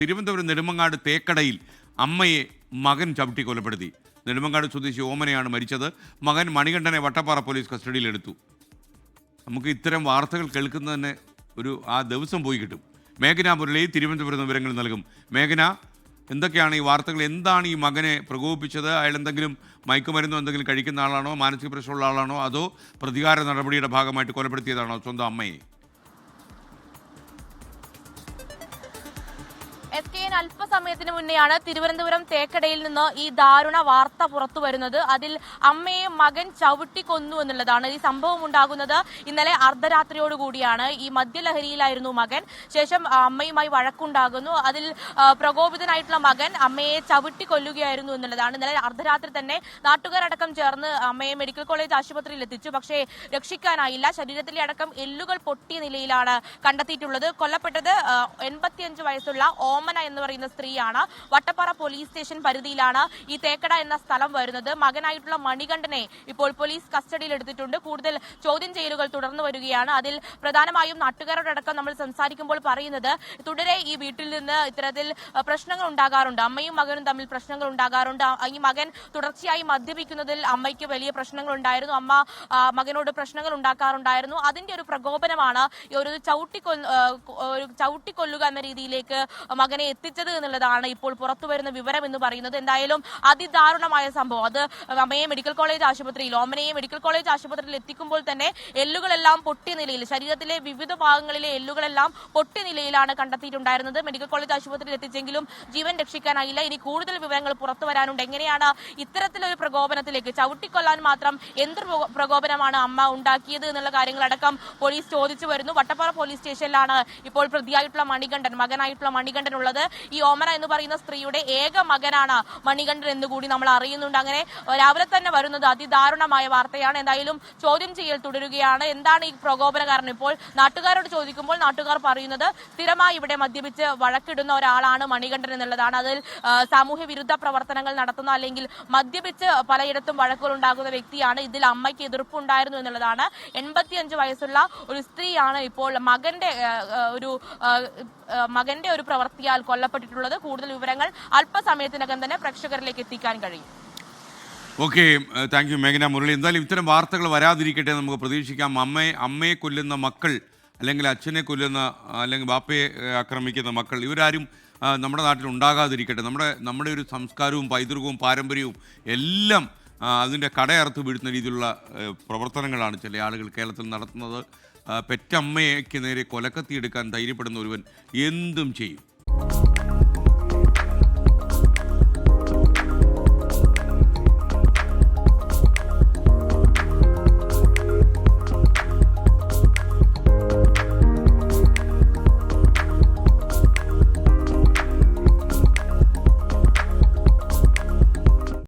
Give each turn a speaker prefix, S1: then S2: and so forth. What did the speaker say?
S1: തിരുവനന്തപുരം നെടുമങ്ങാട് തേക്കടയിൽ അമ്മയെ മകൻ ചവിട്ടി കൊലപ്പെടുത്തി. നെടുമങ്ങാട് സ്വദേശി ഓമനയാണ് മരിച്ചത്. മകൻ മണികണ്ഠനെ വട്ടപ്പാറ പോലീസ് കസ്റ്റഡിയിലെടുത്തു. നമുക്ക് ഇത്തരം വാർത്തകൾ കേൾക്കുന്നതന്നെ ആ ദിവസം പോയി കിട്ടും. മേഘന മുരളി തിരുവനന്തപുരം വിവരങ്ങൾ നൽകും. മേഘന, എന്തൊക്കെയാണ് ഈ വാർത്തകൾ? എന്താണ് ഈ മകനെ പ്രകോപിപ്പിച്ചത്? അയാൾ എന്തെങ്കിലും മയക്കുമരുന്നോ എന്തെങ്കിലും കഴിക്കുന്ന ആളാണോ, മാനസിക പ്രശ്നമുള്ള ആളാണോ, അതോ പ്രതികാര നടപടിയുടെ ഭാഗമായിട്ട് കൊലപ്പെടുത്തിയതാണോ സ്വന്തം അമ്മയെ?
S2: SKN അല്പസമയത്തിന് മുന്നെയാണ് തിരുവനന്തപുരം തേക്കടയിൽ നിന്ന് ഈ ദാരുണ വാർത്ത പുറത്തു വരുന്നത്. അതിൽ അമ്മയെ മകൻ ചവിട്ടിക്കൊന്നു എന്നുള്ളതാണ്. ഈ സംഭവം ഉണ്ടാകുന്നത് ഇന്നലെ അർദ്ധരാത്രിയോടുകൂടിയാണ്. ഈ മദ്യലഹരിയിലായിരുന്നു മകൻ. ശേഷം അമ്മയുമായി വഴക്കുണ്ടാകുന്നു. അതിൽ പ്രകോപിതനായിട്ടുള്ള മകൻ അമ്മയെ ചവിട്ടിക്കൊല്ലുകയായിരുന്നു എന്നുള്ളതാണ്. ഇന്നലെ അർദ്ധരാത്രി തന്നെ നാട്ടുകാരടക്കം ചേർന്ന് അമ്മയെ മെഡിക്കൽ കോളേജ് ആശുപത്രിയിൽ എത്തിച്ചു. പക്ഷേ രക്ഷിക്കാനായില്ല. ശരീരത്തിലെ അടക്കം എല്ലുകൾ പൊട്ടിയ നിലയിലാണ് കണ്ടെത്തിയിട്ടുള്ളത്. കൊല്ലപ്പെട്ടത് 85 വയസ്സുള്ള ഓമന എന്ന് പറയുന്ന സ്ത്രീയാണ്. വട്ടപ്പാറ പോലീസ് സ്റ്റേഷൻ പരിധിയിലാണ് ഈ തേക്കട എന്ന സ്ഥലം വരുന്നത്. മകനായിട്ടുള്ള മണികണ്ഠനെ ഇപ്പോൾ പോലീസ് കസ്റ്റഡിയിൽ എടുത്തിട്ടുണ്ട്. കൂടുതൽ ചോദ്യം ചെയ്യലുകൾ തുടർന്നു വരികയാണ്. അതിൽ പ്രധാനമായും നാട്ടുകാരോടക്കം നമ്മൾ സംസാരിക്കുമ്പോൾ പറയുന്നത്, തുടരെ ഈ വീട്ടിൽ നിന്ന് ഇത്തരത്തിൽ പ്രശ്നങ്ങൾ ഉണ്ടാകാറുണ്ട്. അമ്മയും മകനും തമ്മിൽ പ്രശ്നങ്ങൾ ഉണ്ടാകാറുണ്ട്. ഈ മകൻ തുടർച്ചയായി മദ്യപിക്കുന്നതിൽ അമ്മയ്ക്ക് വലിയ പ്രശ്നങ്ങൾ ഉണ്ടായിരുന്നു. അമ്മ മകനോട് പ്രശ്നങ്ങൾ ഉണ്ടാക്കാറുണ്ടായിരുന്നു. അതിന്റെ ഒരു പ്രകോപനമാണ് ഒരു ചവിട്ടിക്കൊല്ലുക എന്ന രീതിയിലേക്ക് മകനെ എത്തിച്ചത് എന്നുള്ളതാണ് ഇപ്പോൾ പുറത്തു വരുന്ന വിവരം എന്ന് പറയുന്നത്. എന്തായാലും അതിദാരുണമായ സംഭവം. അത് അമ്മയെ മെഡിക്കൽ കോളേജ് ആശുപത്രിയിൽ, ഓമനയെ മെഡിക്കൽ കോളേജ് ആശുപത്രിയിൽ എത്തിക്കുമ്പോൾ തന്നെ എല്ലുകളെല്ലാം പൊട്ടിയ നിലയിൽ, ശരീരത്തിലെ വിവിധ ഭാഗങ്ങളിലെ എല്ലുകളെല്ലാം പൊട്ടിയ നിലയിലാണ് കണ്ടെത്തിയിട്ടുണ്ടായിരുന്നത്. മെഡിക്കൽ കോളേജ് ആശുപത്രിയിൽ എത്തിച്ചെങ്കിലും ജീവൻ രക്ഷിക്കാനായില്ല. ഇനി കൂടുതൽ വിവരങ്ങൾ പുറത്തു വരാനുണ്ട്. എങ്ങനെയാണ് ഇത്തരത്തിലൊരു പ്രകോപനത്തിലേക്ക്, ചവിട്ടിക്കൊല്ലാൻ മാത്രം എന്ത് പ്രകോപനമാണ് അമ്മ ഉണ്ടാക്കിയത് എന്നുള്ള കാര്യങ്ങളടക്കം പോലീസ് ചോദിച്ചു വരുന്നു. വട്ടപ്പാറ പോലീസ് സ്റ്റേഷനിലാണ് ഇപ്പോൾ പ്രതിയായിട്ടുള്ള മകനായിട്ടുള്ള മണികണ്ഠൻ ഉള്ളത്. ഈ ഓമന എന്ന് പറയുന്ന സ്ത്രീയുടെ ഏക മകനാണ് മണികണ്ഠൻ എന്നുകൂടി നമ്മൾ അറിയുന്നുണ്ട്. അങ്ങനെ രാവിലെ തന്നെ വരുന്നത് അതിദാരുണമായ വാർത്തയാണ്. എന്തായാലും ചോദ്യം ചെയ്യൽ തുടരുകയാണ്. എന്താണ് ഈ പ്രകോപന കാരണം? ഇപ്പോൾ നാട്ടുകാരോട് ചോദിക്കുമ്പോൾ നാട്ടുകാർ പറയുന്നത്, സ്ഥിരമായി ഇവിടെ മദ്യപിച്ച് വഴക്കിടുന്ന ഒരാളാണ് മണികണ്ഠൻ എന്നുള്ളതാണ്. അതിൽ സാമൂഹ്യ വിരുദ്ധ പ്രവർത്തനങ്ങൾ നടത്തുന്ന, അല്ലെങ്കിൽ മദ്യപിച്ച് പലയിടത്തും വഴക്കുകൾ ഉണ്ടാകുന്ന വ്യക്തിയാണ്. ഇതിൽ അമ്മയ്ക്ക് എതിർപ്പുണ്ടായിരുന്നു എന്നുള്ളതാണ്. 85 വയസ്സുള്ള ഒരു സ്ത്രീയാണ് ഇപ്പോൾ മകന്റെ ഒരു പ്രവൃത്തിയാൽ കൊല്ലപ്പെട്ടിട്ടുള്ളത്. കൂടുതൽ വിവരങ്ങൾ അല്പസമയത്തിനകം തന്നെ പ്രേക്ഷകരിലേക്ക് എത്തിക്കാൻ കഴിയും.
S1: ഓക്കെ, താങ്ക് യു മേഘന മുരളി. എന്തായാലും ഇത്തരം വാർത്തകൾ വരാതിരിക്കട്ടെ നമുക്ക് പ്രതീക്ഷിക്കാം. അമ്മയെ കൊല്ലുന്ന മക്കൾ, അല്ലെങ്കിൽ അച്ഛനെ കൊല്ലുന്ന, അല്ലെങ്കിൽ ബാപ്പയെ ആക്രമിക്കുന്ന മക്കൾ, ഇവരാരും നമ്മുടെ നാട്ടിൽ ഉണ്ടാകാതിരിക്കട്ടെ. നമ്മുടെ ഒരു സംസ്കാരവും പൈതൃകവും പാരമ്പര്യവും എല്ലാം അതിൻ്റെ കടയറുത്ത് വീഴുന്ന രീതിയിലുള്ള പ്രവർത്തനങ്ങളാണ് ചില ആളുകൾ കേരളത്തിൽ നടത്തുന്നത്. പെറ്റമ്മയ്ക്ക് നേരെ കൊലക്കത്തിയെടുക്കാൻ ധൈര്യപ്പെടുന്ന ഒരുവൻ എന്തും ചെയ്യും.